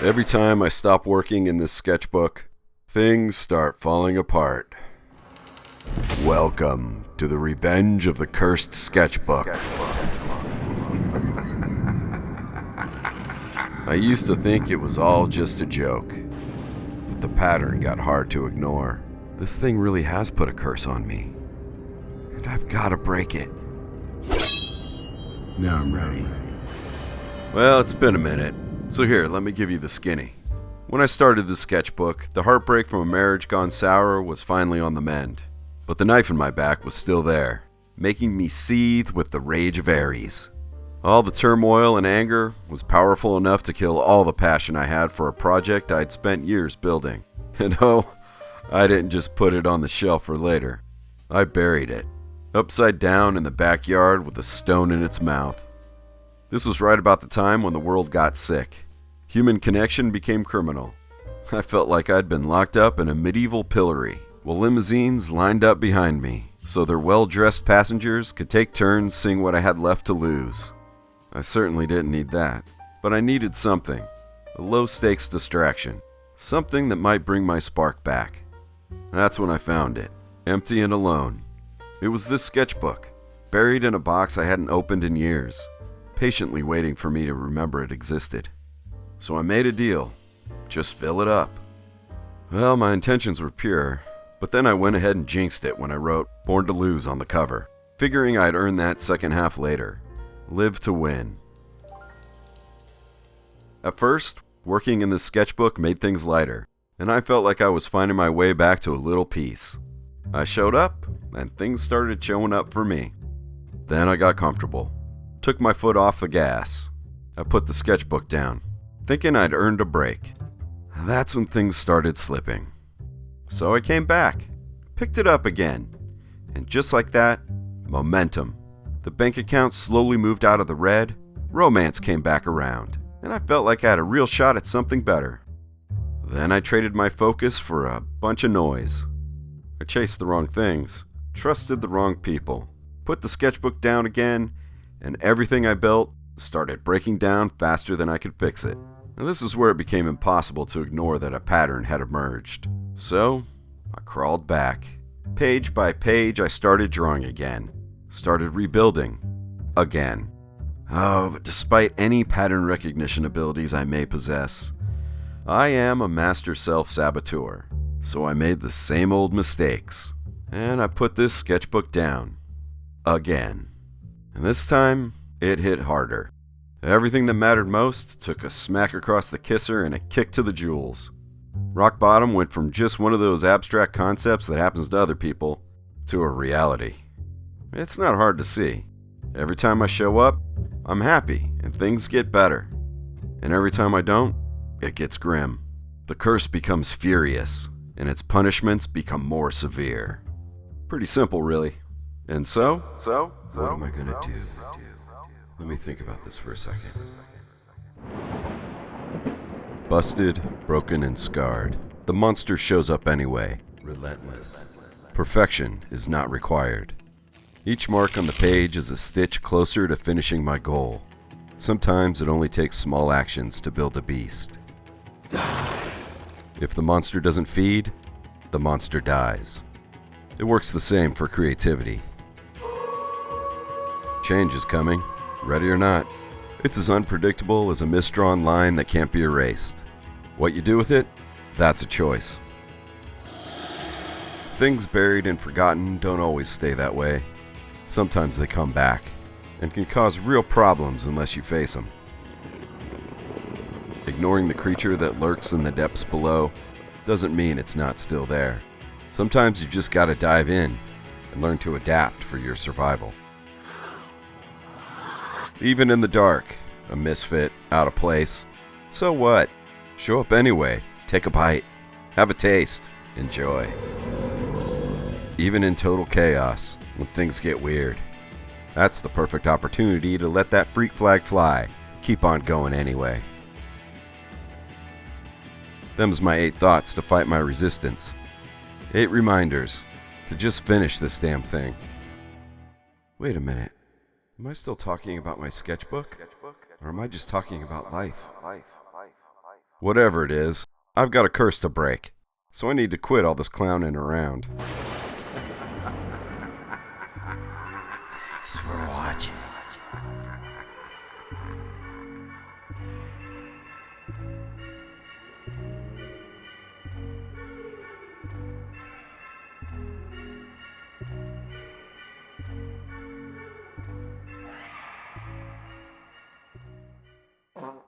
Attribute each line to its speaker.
Speaker 1: Every time I stop working in this sketchbook, things start falling apart. Welcome to the revenge of the cursed sketchbook. I used to think it was all just a joke, but the pattern got hard to ignore. This thing really has put a curse on me, and I've got to break it.
Speaker 2: Now I'm ready.
Speaker 1: Well, it's been a minute, so here, let me give you the skinny. When I started the sketchbook, the heartbreak from a marriage gone sour was finally on the mend, but the knife in my back was still there, making me seethe with the rage of Ares. All the turmoil and anger was powerful enough to kill all the passion I had for a project I'd spent years building. And oh, I didn't just put it on the shelf for later. I buried it, upside down in the backyard with a stone in its mouth. This was right about the time when the world got sick. Human connection became criminal. I felt like I'd been locked up in a medieval pillory, while limousines lined up behind me, so their well-dressed passengers could take turns seeing what I had left to lose. I certainly didn't need that, but I needed something, a low-stakes distraction, something that might bring my spark back. That's when I found it, empty and alone. It was this sketchbook, buried in a box I hadn't opened in years, patiently waiting for me to remember it existed. So I made a deal. Just fill it up. Well, my intentions were pure, but then I went ahead and jinxed it when I wrote Born to Lose on the cover, figuring I'd earn that second half later. Live to win. At first, working in this sketchbook made things lighter, and I felt like I was finding my way back to a little peace. I showed up, and things started showing up for me. Then I got comfortable. Took my foot off the gas. I put the sketchbook down, thinking I'd earned a break. That's when things started slipping. So I came back, picked it up again, and just like that, momentum. The bank account slowly moved out of the red, romance came back around, and I felt like I had a real shot at something better. Then I traded my focus for a bunch of noise. I chased the wrong things, trusted the wrong people, put the sketchbook down again, and everything I built started breaking down faster than I could fix it. And this is where it became impossible to ignore that a pattern had emerged. So, I crawled back. Page by page, I started drawing again. Started rebuilding. Again. Oh, but despite any pattern recognition abilities I may possess, I am a master self-saboteur. So I made the same old mistakes. And I put this sketchbook down. Again. And this time, it hit harder. Everything that mattered most took a smack across the kisser and a kick to the jewels. Rock bottom went from just one of those abstract concepts that happens to other people to a reality. It's not hard to see. Every time I show up, I'm happy and things get better. And every time I don't, it gets grim. The curse becomes furious, and its punishments become more severe. Pretty simple, really. And so, what am I gonna do? Let me think about this for a second. Busted, broken, and scarred, the monster shows up anyway, relentless. Perfection is not required. Each mark on the page is a stitch closer to finishing my goal. Sometimes it only takes small actions to build a beast. If the monster doesn't feed, the monster dies. It works the same for creativity. Change is coming, ready or not. It's as unpredictable as a misdrawn line that can't be erased. What you do with it, that's a choice. Things buried and forgotten don't always stay that way. Sometimes they come back, and can cause real problems unless you face them. Ignoring the creature that lurks in the depths below doesn't mean it's not still there. Sometimes you just gotta dive in and learn to adapt for your survival. Even in the dark, a misfit, out of place. So what? Show up anyway, take a bite, have a taste, enjoy. Even in total chaos, when things get weird, that's the perfect opportunity to let that freak flag fly. Keep on going anyway. Them's my 8 thoughts to fight my resistance. 8 reminders to just finish this damn thing. Wait a minute. Am I still talking about my sketchbook? Or am I just talking about life? Whatever it is, I've got a curse to break, so I need to quit all this clowning around.
Speaker 2: Thanks for watching.